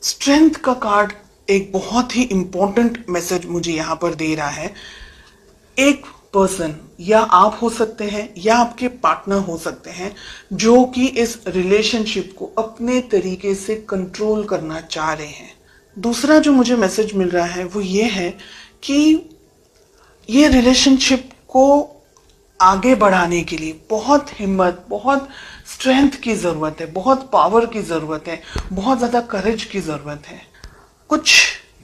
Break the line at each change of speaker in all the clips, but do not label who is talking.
Strength का card एक बहुत ही इंपॉर्टेंट मैसेज मुझे यहाँ पर दे रहा है। एक पर्सन या आप हो सकते हैं या आपके पार्टनर हो सकते हैं जो कि इस रिलेशनशिप को अपने तरीके से कंट्रोल करना चाह रहे हैं। दूसरा जो मुझे मैसेज मिल रहा है वो ये है कि ये रिलेशनशिप को आगे बढ़ाने के लिए बहुत हिम्मत, बहुत स्ट्रेंथ की ज़रूरत है, बहुत पावर की ज़रूरत है, बहुत ज़्यादा करेज की ज़रूरत है। कुछ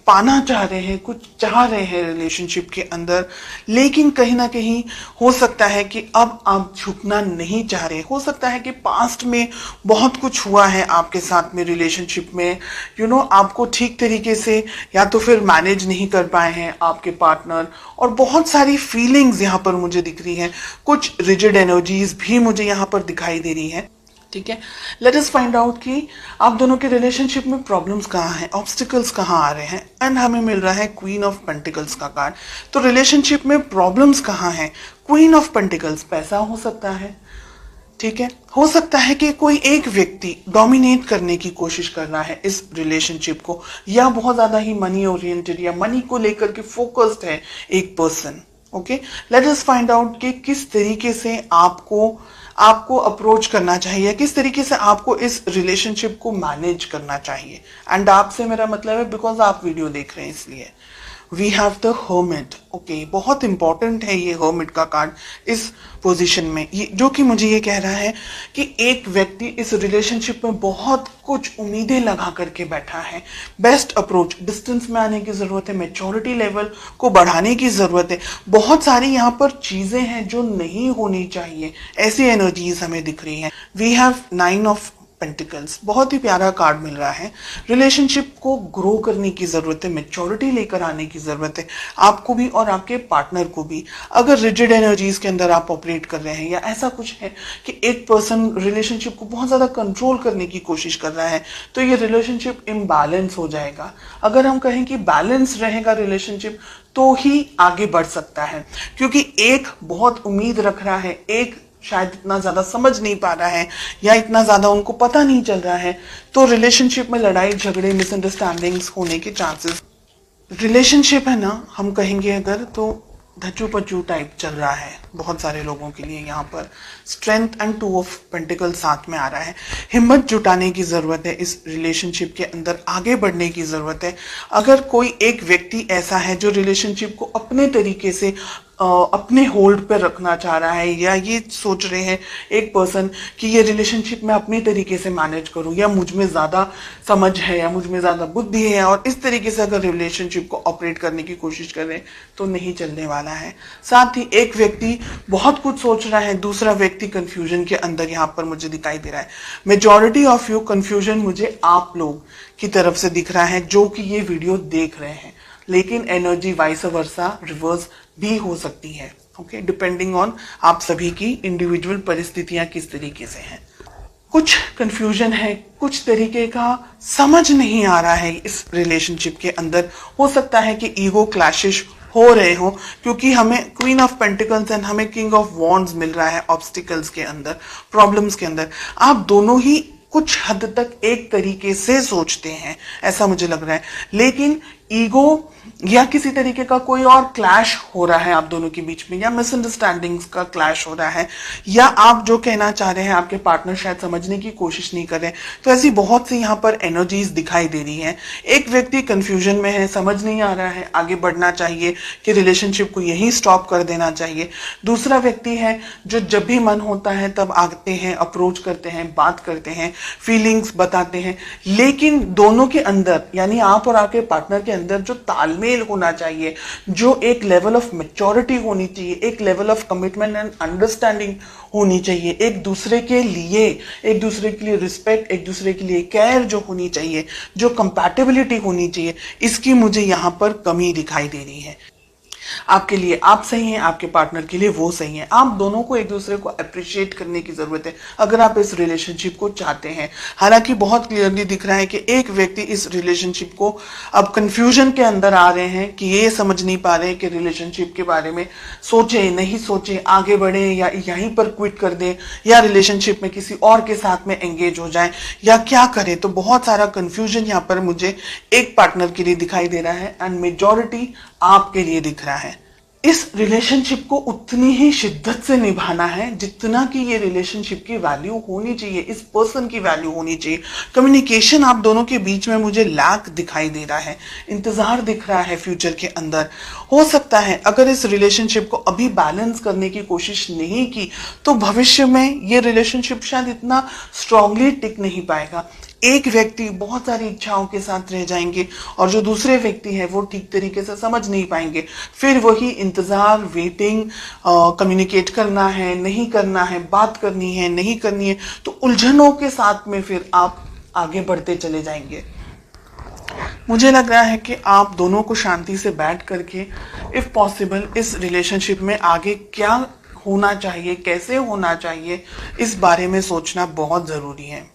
पाना चाह रहे हैं, कुछ चाह रहे हैं रिलेशनशिप के अंदर, लेकिन कहीं ना कहीं हो सकता है कि अब आप झुकना नहीं चाह रहे। हो सकता है कि पास्ट में बहुत कुछ हुआ है आपके साथ में रिलेशनशिप में, आपको ठीक तरीके से या तो फिर मैनेज नहीं कर पाए हैं आपके पार्टनर, और बहुत सारी फीलिंग्स यहाँ पर मुझे दिख रही हैं। कुछ रिजिड एनर्जीज भी मुझे यहाँ पर दिखाई दे रही है। ठीक है, लेट अस फाइंड आउट कि आप दोनों के रिलेशनशिप में प्रॉब्लम्स कहाँ हैं, ऑब्स्टिकल्स कहाँ आ रहे हैं। एंड हमें मिल रहा है क्वीन ऑफ पेंटिकल्स का कार्ड। तो रिलेशनशिप में प्रॉब्लम्स कहाँ हैं? क्वीन ऑफ पेंटिकल्स, पैसा हो सकता है। ठीक है, हो सकता है कि कोई एक व्यक्ति डोमिनेट करने की कोशिश कर रहा है इस रिलेशनशिप को, या बहुत ज्यादा ही मनी ओरिएंटेड या मनी को लेकर के फोकस्ड है एक person. Okay, let us find out कि किस तरीके से आपको अप्रोच करना चाहिए, किस तरीके से आपको इस रिलेशनशिप को मैनेज करना चाहिए। एंड आपसे मेरा मतलब है बिकॉज आप वीडियो देख रहे हैं इसलिए। We have the hermit. Okay, बहुत इंपॉर्टेंट है ये हर्मिट का कार्ड इस पोजीशन में, ये जो कि मुझे ये कह रहा है कि एक व्यक्ति इस रिलेशनशिप में बहुत कुछ उम्मीदें लगा करके बैठा है। बेस्ट अप्रोच, डिस्टेंस में आने की जरूरत है, मैच्योरिटी लेवल को बढ़ाने की जरूरत है। बहुत सारी यहाँ पर चीजें हैं जो नहीं होनी चाहिए, ऐसी एनर्जीज हमें दिख रही हैं। वी हैव 9 ऑफ पेंटिकल्स, बहुत ही प्यारा कार्ड मिल रहा है। रिलेशनशिप को ग्रो करने की जरूरत है, मैच्योरिटी लेकर आने की जरूरत है, आपको भी और आपके पार्टनर को भी। अगर रिजिड एनर्जीज के अंदर आप ऑपरेट कर रहे हैं या ऐसा कुछ है कि एक पर्सन रिलेशनशिप को बहुत ज्यादा कंट्रोल करने की कोशिश कर रहा है, तो ये रिलेशनशिप इम्बैलेंस हो जाएगा। अगर हम कहें कि बैलेंस रहेगा रिलेशनशिप तो ही आगे बढ़ सकता है, क्योंकि एक बहुत उम्मीद रख रहा है, एक शायद इतना ज्यादा समझ नहीं पा रहा है या इतना ज्यादा उनको पता नहीं चल रहा है, तो रिलेशनशिप में लड़ाई झगड़े मिसअंडरस्टैंडिंग्स होने के चांसेस। रिलेशनशिप है ना, हम कहेंगे अगर, तो धचू पचू टाइप चल रहा है बहुत सारे लोगों के लिए। यहाँ पर स्ट्रेंथ एंड 2 ऑफ पेंटिकल साथ में आ रहा है। हिम्मत जुटाने की जरूरत है, इस रिलेशनशिप के अंदर आगे बढ़ने की जरूरत है। अगर कोई एक व्यक्ति ऐसा है जो रिलेशनशिप को अपने तरीके से अपने होल्ड पर रखना चाह रहा है, या ये सोच रहे हैं एक पर्सन कि ये रिलेशनशिप मैं अपने तरीके से मैनेज करूं, या मुझ में ज्यादा समझ है या मुझ में ज्यादा बुद्धि है, और इस तरीके से अगर रिलेशनशिप को ऑपरेट करने की कोशिश कर रहे हैं तो नहीं चलने वाला है। साथ ही एक व्यक्ति बहुत कुछ सोच रहा है, दूसरा व्यक्ति कंफ्यूजन के अंदर यहाँ पर मुझे दिखाई दे रहा है। मेजॉरिटी ऑफ यू कंफ्यूजन मुझे आप लोग की तरफ से दिख रहा है जो कि ये वीडियो देख रहे हैं, लेकिन एनर्जी वाइस वर्सा रिवर्स भी हो सकती है। ओके, डिपेंडिंग ऑन आप सभी की इंडिविजुअल परिस्थितियां किस तरीके से हैं। कुछ कंफ्यूजन है, कुछ तरीके का समझ नहीं आ रहा है इस रिलेशनशिप के अंदर। हो सकता है कि ईगो क्लैशेस हो रहे हो, क्योंकि हमें क्वीन ऑफ पेंटिकल्स एंड हमें किंग ऑफ वॉन्ड्स मिल रहा है ऑब्स्टिकल्स के अंदर, प्रॉब्लम्स के अंदर। आप दोनों ही कुछ हद तक एक तरीके से सोचते हैं, ऐसा मुझे लग रहा है, लेकिन ईगो या किसी तरीके का कोई और क्लैश हो रहा है आप दोनों के बीच में, या मिसअंडरस्टैंडिंग्स का क्लैश हो रहा है, या आप जो कहना चाह रहे हैं आपके पार्टनर शायद समझने की कोशिश नहीं कर रहे। तो ऐसी बहुत सी यहाँ पर एनर्जीज दिखाई दे रही हैं। एक व्यक्ति कंफ्यूजन में है, समझ नहीं आ रहा है आगे बढ़ना चाहिए कि रिलेशनशिप को यहीं स्टॉप कर देना चाहिए। दूसरा व्यक्ति है जो जब भी मन होता है तब आते हैं, अप्रोच करते हैं, बात करते हैं, फीलिंग्स बताते हैं, लेकिन दोनों के अंदर यानी आप और आपके पार्टनर के अंदर जो तालमेल होना चाहिए, जो एक लेवल ऑफ मैच्योरिटी होनी चाहिए, एक level of commitment and understanding होनी चाहिए, एक दूसरे के लिए रिस्पेक्ट, एक दूसरे के लिए केयर जो होनी चाहिए, जो कंपैटिबिलिटी होनी चाहिए, इसकी मुझे यहाँ पर कमी दिखाई दे रही है। आपके लिए आप सही हैं, आपके पार्टनर के लिए वो सही है। आप दोनों को एक दूसरे को अप्रिशिएट करने की जरूरत है अगर आप इस रिलेशनशिप को चाहते हैं। हालांकि बहुत क्लियरली दिख रहा है कि एक व्यक्ति इस रिलेशनशिप को अब कंफ्यूजन के अंदर आ रहे हैं कि ये समझ नहीं पा रहे हैं कि रिलेशनशिप के बारे में सोचे नहीं सोचे, आगे बढ़े या यहीं पर क्विट कर दें, या रिलेशनशिप में किसी और के साथ में एंगेज हो जाए, या क्या करें। तो बहुत सारा कंफ्यूजन यहाँ पर मुझे एक पार्टनर के लिए दिखाई दे रहा है एंड मेजॉरिटी आपके लिए दिख रहा है। इस रिलेशनशिप को उतनी ही शिद्दत से निभाना है जितना कि ये रिलेशनशिप की वैल्यू होनी चाहिए, इस पर्सन की वैल्यू होनी चाहिए। कम्युनिकेशन आप दोनों के बीच में मुझे लैक दिखाई दे रहा है, इंतजार दिख रहा है फ्यूचर के अंदर। हो सकता है अगर इस रिलेशनशिप को अभी बैलेंस करने की कोशिश नहीं की तो भविष्य में ये रिलेशनशिप शायद इतना स्ट्रांगली टिक नहीं पाएगा। एक व्यक्ति बहुत सारी इच्छाओं के साथ रह जाएंगे और जो दूसरे व्यक्ति है वो ठीक तरीके से समझ नहीं पाएंगे। फिर वही इंतजार, वेटिंग, कम्युनिकेट करना है नहीं करना है, बात करनी है नहीं करनी है, तो उलझनों के साथ में फिर आप आगे बढ़ते चले जाएंगे। मुझे लग रहा है कि आप दोनों को शांति से बैठ करके इफ पॉसिबल इस रिलेशनशिप में आगे क्या होना चाहिए, कैसे होना चाहिए, इस बारे में सोचना बहुत जरूरी है।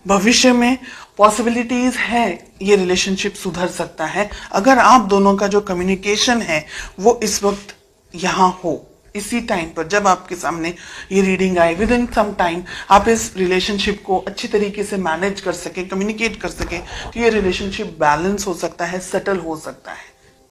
भविष्य में पॉसिबिलिटीज है ये रिलेशनशिप सुधर सकता है अगर आप दोनों का जो कम्युनिकेशन है वो इस वक्त यहाँ हो। इसी टाइम पर जब आपके सामने ये रीडिंग आए, विद इन सम टाइम आप इस रिलेशनशिप को अच्छी तरीके से मैनेज कर सके, कम्युनिकेट कर सके, तो ये रिलेशनशिप बैलेंस हो सकता है, सेटल हो सकता है।